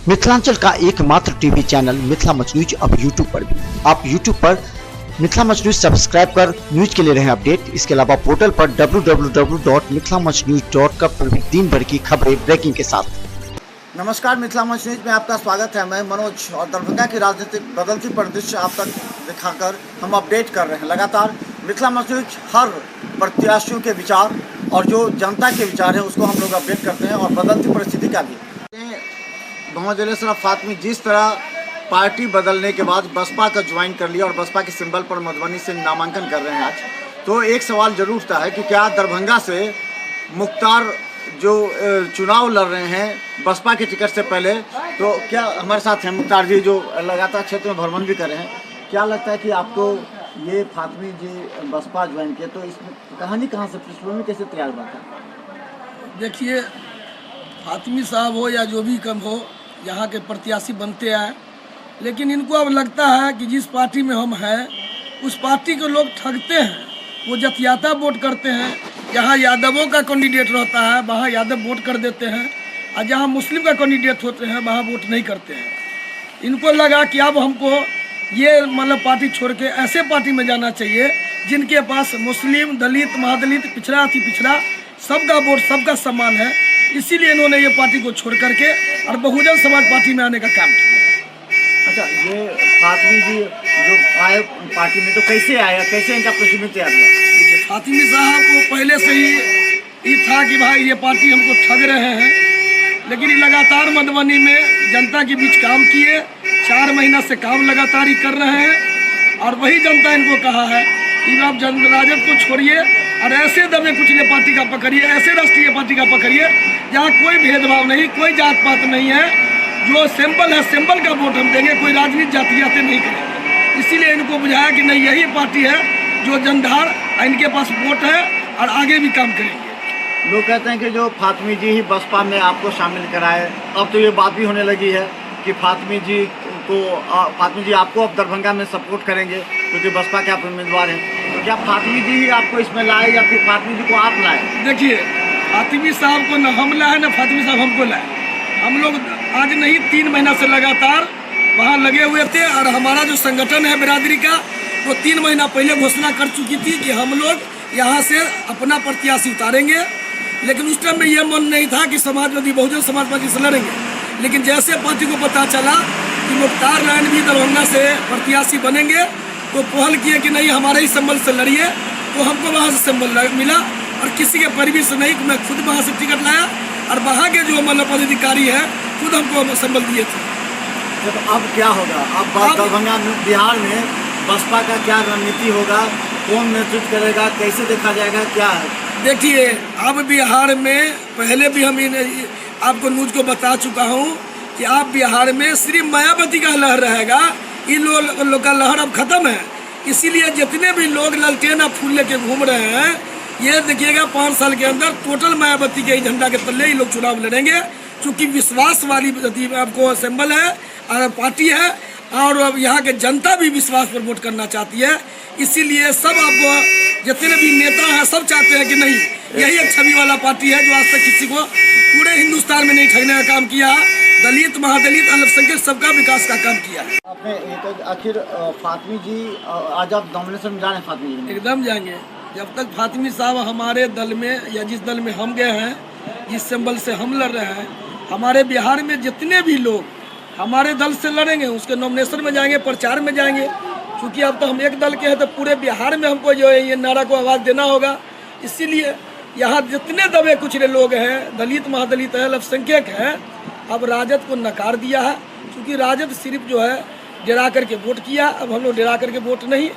मिथिलांचल का एकमात्र TV channel Mithila much news अब यूट्यूब पर भी। आप यूट्यूब पर मिथिला मच न्यूज सब्सक्राइब कर न्यूज के लिए रहे अपडेट। इसके अलावा पोर्टल पर www.mithilamachnews.com पर भी दिन भर की खबरें ब्रेकिंग के साथ। नमस्कार, मिथिला मच न्यूज में आपका स्वागत है। मैं मनोज और दरभंगा की राजनीतिक बदलती परिदृश्य आप तक दिखाकर हम अपडेट कर रहे हैं। लगातार मिथिला मच न्यूज हर प्रत्याशियों के विचार और जो जनता के विचार है उसको हम लोग अपडेट करते हैं और बदलती परिस्थिति का भी। मोहम्मद अली शराफ फातमी जिस तरह पार्टी बदलने के बाद बसपा का ज्वाइन कर लिया और बसपा के सिंबल पर मधुबनी से नामांकन कर रहे हैं आज, तो एक सवाल जरूर उठता है कि क्या दरभंगा से मुख्तार जो चुनाव लड़ रहे हैं बसपा के टिकट से पहले, तो क्या हमारे साथ हैं मुख्तार जी जो लगातार क्षेत्र में भ्रमण भी कर रहे हैं। क्या लगता है कि आपको ये फातमी जी बसपा ज्वाइन किया, तो इसमें कहानी कहाँ से, पृष्ठभूमि कैसे तैयार हुआ था? देखिए, फातमी साहब हो या जो भी कम हो, यहाँ के प्रत्याशी बनते आए, लेकिन इनको अब लगता है कि जिस पार्टी में हम हैं उस पार्टी को लोग ठगते हैं, वो जतियाता वोट करते हैं। जहाँ यादवों का कैंडिडेट रहता है वहाँ यादव वोट कर देते हैं, और जहाँ मुस्लिम का कैंडिडेट होते हैं वहाँ वोट नहीं करते हैं। इनको लगा कि अब हमको ये मतलब पार्टी छोड़ के ऐसे पार्टी में जाना चाहिए जिनके पास मुस्लिम, दलित, महादलित, पिछड़ा, अति पिछड़ा सबका वोट, सबका सम्मान है। इसीलिए इन्होंने ये पार्टी को छोड़ करके और बहुजन समाज पार्टी में आने का काम किया। अच्छा, ये फातमी जी जो आए पार्टी में, तो कैसे आया, कैसे इनका पृष्ठभूमि तैयार हुआ? फातमी साहब को पहले से ही ये था कि भाई ये पार्टी हमको ठग रहे हैं, लेकिन ये लगातार मधुबनी में जनता के बीच काम किए। 4 महीना से काम लगातार ही कर रहे हैं, और वही जनता इनको कहा है कि आप राजद को छोड़िए और ऐसे दबे कुचले पार्टी का पकड़िए, ऐसे राष्ट्रीय पार्टी का पकड़िए जहाँ कोई भेदभाव नहीं, कोई जात पात नहीं है। जो सिंबल है, सिंबल का वोट हम देंगे, कोई राजनीति जातियाते नहीं करेंगे। इसीलिए इनको बुझाया कि नहीं, यही पार्टी है जो जनधार, इनके पास वोट है और आगे भी काम करेंगे। लोग कहते हैं कि जो फातमी जी ही बसपा में आपको शामिल कराए, अब तो ये बात भी होने लगी है कि फातमी जी आपको अब दरभंगा में सपोर्ट करेंगे क्योंकि बसपा के आप उम्मीदवार हैं। तो क्या फातमी जी ही आपको इसमें लाए या फिर फातमी जी को आप लाए? देखिए, फातमी साहब को न हम लाए न फातमी साहब हमको लाए। हम लोग आज नहीं 3 महीना से लगातार वहाँ लगे हुए थे, और हमारा जो संगठन है बिरादरी का, वो 3 महीना पहले घोषणा कर चुकी थी कि हम लोग यहाँ से अपना प्रत्याशी उतारेंगे। लेकिन उस टाइम में ये मन नहीं था कि समाजवादी बहुजन समाज पार्टी से लड़ेंगे। लेकिन जैसे पार्टी को पता चला कि मुख्तार लाइन भी दरभंगा से प्रत्याशी बनेंगे, तो पहल किए कि नहीं, हमारे ही संबल से लड़िए। तो हमको वहाँ से संबल मिला और किसी के परिवीर से नहीं, मैं खुद वहाँ से टिकट लाया, और वहाँ के जो मतलब पदाधिकारी हैं खुद हमको संबल दिए थे। तो अब क्या होगा? अब दरभंगा में, बिहार में बसपा का क्या रणनीति होगा, कौन नेतृत्व करेगा, कैसे देखा जाएगा, क्या है? देखिए, अब बिहार में पहले भी हम आपको न्यूज को बता चुका हूँ कि आप बिहार में सिर्फ मायावती का लहर रहेगा। इन लोग का लहर अब खत्म है। इसीलिए जितने भी लोग ललटेन और फूल लेके घूम रहे हैं, ये देखिएगा 5 साल के अंदर टोटल मायावती के झंडा के तले ही लोग चुनाव लड़ेंगे। चूँकि विश्वास वाली आपको सिंबल है और पार्टी है, और अब यहाँ के जनता भी विश्वास पर वोट करना चाहती है। इसीलिए सब आपको जितने भी नेता हैं सब चाहते हैं कि नहीं, यही एक छवि वाला पार्टी है जो आज तक किसी को पूरे हिंदुस्तान में नहीं ठगने का काम किया है। दलित, महादलित, अल्पसंख्यक सबका विकास का काम किया है। आपने तो आखिर फातमी जी आज आप नॉमिनेशन में जा रहे हैं? फातमी जी एकदम जाएंगे। जब तक फातमी साहब हमारे दल में या जिस दल में हम गए हैं, जिस सिंबल से हम लड़ रहे हैं, हमारे बिहार में जितने भी लोग हमारे दल से लड़ेंगे उसके नॉमिनेशन में जाएंगे, प्रचार में जाएंगे। क्योंकि अब तो हम एक दल के हैं, तो पूरे बिहार में हमको जो है ये नारा को आवाज़ देना होगा। इसीलिए यहाँ जितने दबे कुचले लोग हैं, दलित, महादलित है, अल्पसंख्यक हैं, अब राजद को नकार दिया है। क्योंकि राजद सिर्फ जो है डरा करके वोट किया। अब हम लोग डरा करके वोट नहीं,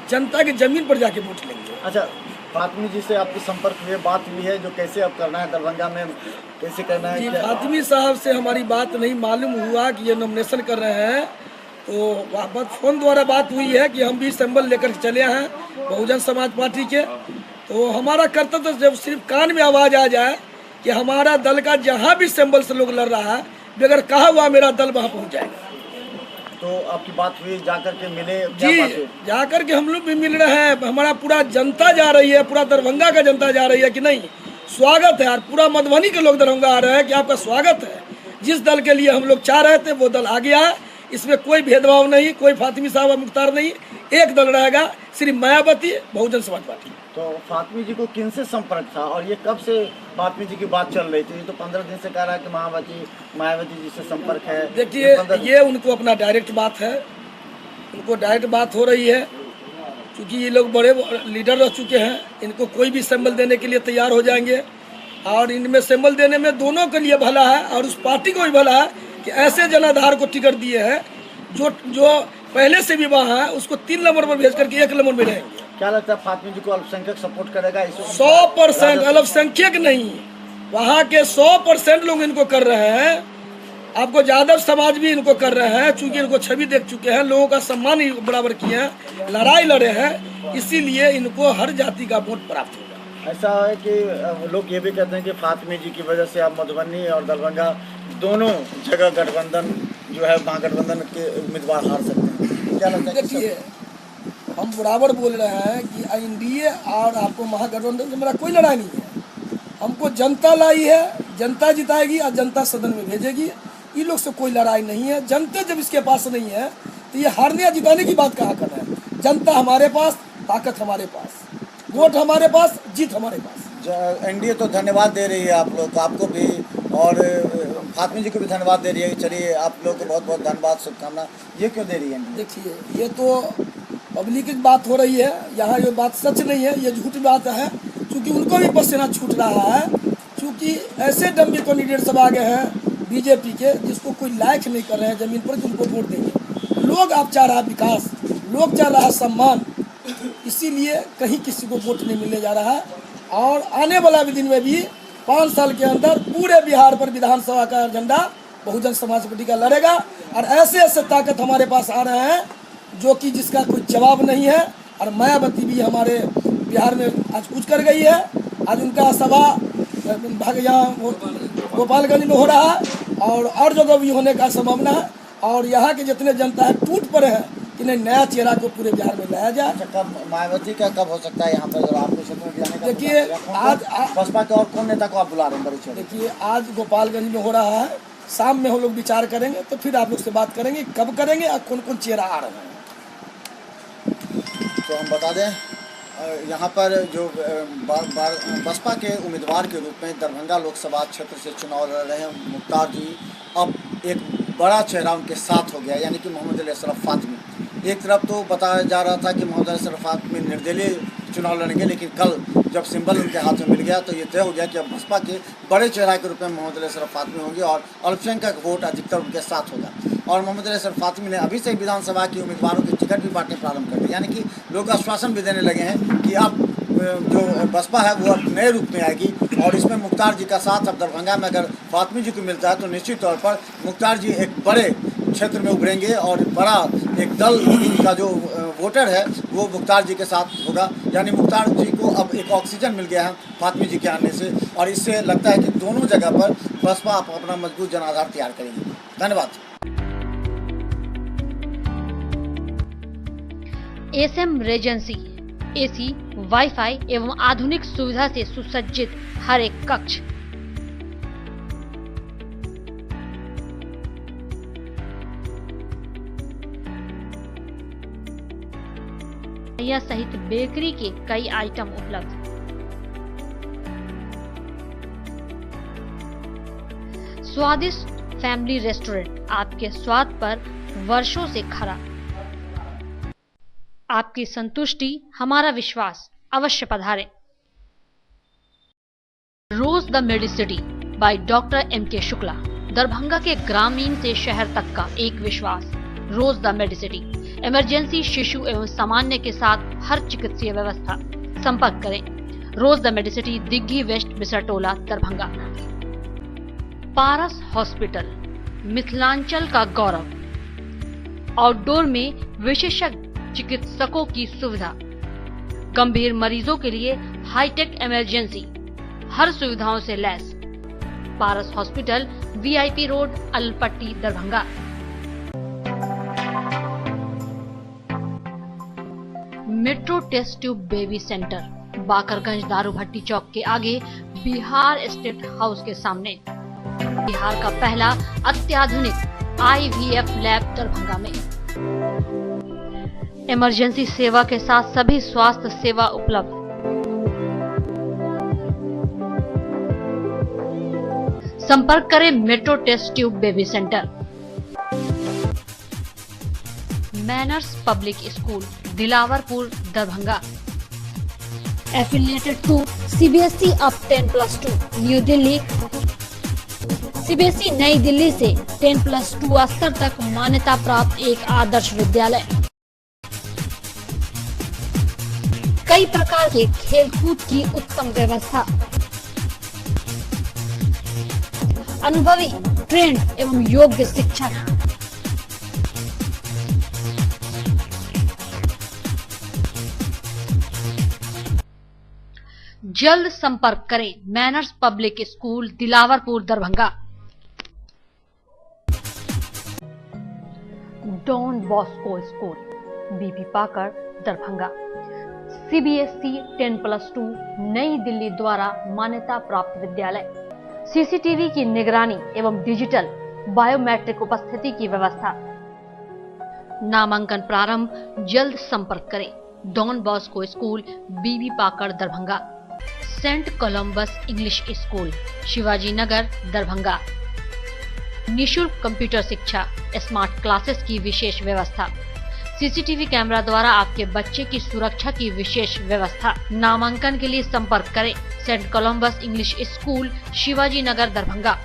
जनता की ज़मीन पर जाके वोट लेंगे। अच्छा, फातमी जी से आपकी संपर्क हुई, बात हुई है जो कैसे अब करना है दरभंगा में, कैसे करना है? जी, फातमी साहब से हमारी बात नहीं, मालूम हुआ कि ये नॉमिनेशन कर रहे हैं, तो बस फ़ोन द्वारा बात हुई है कि हम भी सिंबल लेकर चले हैं बहुजन समाज पार्टी के। तो हमारा कर्तव्य जब सिर्फ कान में आवाज़ आ जाए कि हमारा दल का जहाँ भी सिंबल से लोग लड़ रहा है, बगैर कहा हुआ मेरा दल वहाँ पहुँच जाएगा। तो आपकी बात हुई, जाकर के मिले? जी, जाकर के हम लोग भी मिल रहे हैं। हमारा पूरा जनता जा रही है, पूरा दरभंगा का जनता जा रही है कि नहीं, स्वागत है। और पूरा मधुबनी के लोग दरभंगा आ रहे हैं कि आपका स्वागत है। जिस दल के लिए हम लोग चाह रहे थे वो दल आ गया है। इसमें कोई भेदभाव नहीं, कोई फातिमी साहब मुख्तार नहीं, एक दल रहेगा, श्री मायावती बहुजन समाज पार्टी। तो फातिमी जी को किन से संपर्क था और ये कब से फातिमी जी की बात चल रही थी? ये तो 15 दिन से कह रहा है कि मायावती जी से संपर्क है। देखिए, ये उनको अपना डायरेक्ट बात है, उनको डायरेक्ट बात हो रही है, क्योंकि ये लोग बड़े लीडर रह चुके हैं। इनको कोई भी सिंबल देने के लिए तैयार हो जाएंगे और इनमें सिंबल देने में दोनों के लिए भला है और उस पार्टी को भी भला है कि ऐसे जनाधार को टिकट दिए हैं जो पहले से भी वहाँ है, उसको 3 नंबर पर भेज करके 1 नंबर में रहेंगे। क्या लगता है फातिमी जी को अल्पसंख्यक सपोर्ट करेगा? 100% अल्पसंख्यक नहीं, वहाँ के 100% लोग इनको कर रहे हैं। आपको यादव समाज भी इनको कर रहे हैं, चूंकि इनको छवि देख चुके हैं, लोगों का सम्मान ही बराबर किए हैं, लड़ाई लड़े हैं, इसीलिए इनको हर जाति का वोट प्राप्त होगा। ऐसा है कि लोग ये भी कहते हैं कि फातिमी जी की वजह से आप मधुबनी और दरभंगा दोनों जगह गठबंधन जो है महागठबंधन के उम्मीदवार हार सकते हैं। क्या लगता है? देखिए, हम बराबर बोल रहे हैं कि एनडीए और आपको महागठबंधन से मेरा कोई लड़ाई नहीं है। हमको जनता लाई है, जनता जिताएगी और जनता सदन में भेजेगी, इन लोग से कोई लड़ाई नहीं है। जनता जब इसके पास नहीं है तो ये हारने या जिताने की बात कहाँ कर रहे हैं? जनता हमारे पास, ताकत हमारे पास, वोट हमारे पास, जीत हमारे पास। एनडीए तो धन्यवाद दे रही है आप लोग, आपको भी और फातिमी जी को भी धन्यवाद दे रही है। चलिए, आप लोग को बहुत बहुत धन्यवाद, शुभकामना। ये क्यों दे रही है? देखिए, ये तो पब्लिक की बात हो रही है, यहाँ ये बात सच नहीं है, ये झूठ बात है, क्योंकि उनको भी पसीना छूट रहा है, क्योंकि ऐसे डम्बी कैंडिडेट सब आ गए हैं बीजेपी के जिसको कोई लायक नहीं कर रहे हैं ज़मीन पर, उनको वोट देंगे। लोग आप चाह रहा है विकास, लोग चाह रहा है सम्मान, इसीलिए कहीं किसी को वोट नहीं मिलने जा रहा है। और आने वाला दिन में भी 5 साल के अंदर पूरे बिहार पर विधानसभा का झंडा बहुजन समाज पार्टी का लड़ेगा। और ऐसे ऐसे ताकत हमारे पास आ रहे हैं जो कि जिसका कोई जवाब नहीं है। और मायावती भी हमारे बिहार में आज कुछ कर गई है। आज उनका सभा यहाँ गोपालगंज में हो रहा है और जगह भी होने का संभावना है। और यहाँ के जितने जनता है टूट पड़े हैं कि नहीं, नया चेहरा को पूरे बिहार में लाया जाए। कब मायावती का कब हो सकता है यहाँ पर? जब आपको क्षेत्र में जाने का देखिए, आज बसपा के और कौन नेता को आप बुला रहे हैं बड़े क्षेत्र? देखिए, आज गोपालगंज में हो रहा है, शाम में हम लोग विचार करेंगे, तो फिर आप लोग से बात करेंगे कब करेंगे और कौन कौन चेहरा आ रहे हैं। तो हम बता दें, यहाँ पर जो बसपा के उम्मीदवार के रूप में दरभंगा लोकसभा क्षेत्र से चुनाव लड़ रहे हैं मुख्तार जी, अब एक बड़ा चेहरा उनके साथ हो गया, यानी कि मोहम्मद अली अशरफ फातिमी। एक तरफ तो बताया जा रहा था कि मोहम्मद अली अशरफ फातिमी निर्दलीय चुनाव लड़ेंगे, लेकिन कल जब सिंबल उनके हाथ में मिल गया तो ये तय हो गया कि अब बसपा के बड़े चेहरा के रूप में मोहम्मद अली अशरफ फातिमी होंगे और अल्पसंख्यक वोट अधिकतर उनके साथ होगा। और मोहम्मद अली अशरफ फातिमी ने अभी से विधानसभा के उम्मीदवारों की टिकट भी बांटने प्रारंभ कर दी, यानी कि लोग आश्वासन भी देने लगे हैं कि अब जो बसपा है वो अब नए रूप में आएगी। और इसमें मुख्तार जी का साथ अब दरभंगा में अगर फातिमी जी को मिलता है तो निश्चित तौर पर मुख्तार जी एक बड़े क्षेत्र में उभरेंगे और बड़ा एक दल का जो वोटर है वो मुख्तार जी के साथ होगा। यानी मुख्तार जी को अब एक ऑक्सीजन मिल गया है फातिमी जी के आने से, और इससे लगता है कि दोनों जगह पर बसपा अपना मजबूत जनाधार तैयार करेगी। धन्यवाद। एसएम रेजेंसी, एसी, वाईफाई एवं आधुनिक सुविधा से सुसज्जित हर एक कक्ष, सहित बेकरी के कई आइटम उपलब्ध। स्वादिष्ट फैमिली रेस्टोरेंट आपके स्वाद पर वर्षों से खरा। आपकी संतुष्टि हमारा विश्वास, अवश्य पधारें। Rose the Medicity by doctor M K. Shukla, Darbhanga के ग्रामीण से शहर तक का एक विश्वास। रोज द मेडिसिटी, इमरजेंसी, शिशु एवं सामान्य के साथ हर चिकित्सीय व्यवस्था। संपर्क करें। Rose the Medicity, Digghi west, Bisartola, Darbhanga. Paras hospital, Mithilanchal का गौरव। आउटडोर में विशेषज्ञ चिकित्सकों की सुविधा। गंभीर मरीजों के लिए हाईटेक इमरजेंसी, हर सुविधाओं से लैस। Paras hospital, VIP road, Alapatti, Darbhanga. Metro test tube baby centre, Bakarganj Daru Bhatti चौक के आगे, बिहार स्टेट हाउस के सामने। बिहार का पहला अत्याधुनिक IVF लैब दरभंगा में। इमरजेंसी सेवा के साथ सभी स्वास्थ्य सेवा उपलब्ध। संपर्क करें metro test tube baby centre. Manners public school Dilawarpur Darbhanga. Affiliated to CBSE up 10+2 new Delhi. CBSE Nai Delhi से 10+2 स्तर तक मान्यता प्राप्त एक आदर्श विद्यालय। कई प्रकार के खेलकूद की उत्तम व्यवस्था। अनुभवी ट्रेंड एवं योग्य शिक्षक। जल्द संपर्क करें Manners public school Dilawarpur Darbhanga. Don Bosco school Bibi Pakar Darbhanga. CBSE 10+2 नई दिल्ली द्वारा मान्यता प्राप्त विद्यालय। CCTV की निगरानी एवं डिजिटल बायोमेट्रिक उपस्थिति की व्यवस्था। नामांकन प्रारंभ। जल्द संपर्क करें don Bosco school Bibi Pakar Darbhanga. Saint Columbus English school Shivaji Nagar Darbhanga. निशुल्क कंप्यूटर शिक्षा, स्मार्ट क्लासेस की विशेष व्यवस्था। CCTV कैमरा द्वारा आपके बच्चे की सुरक्षा की विशेष व्यवस्था। नामांकन के लिए संपर्क करें saint Columbus English school Shivaji Nagar Darbhanga.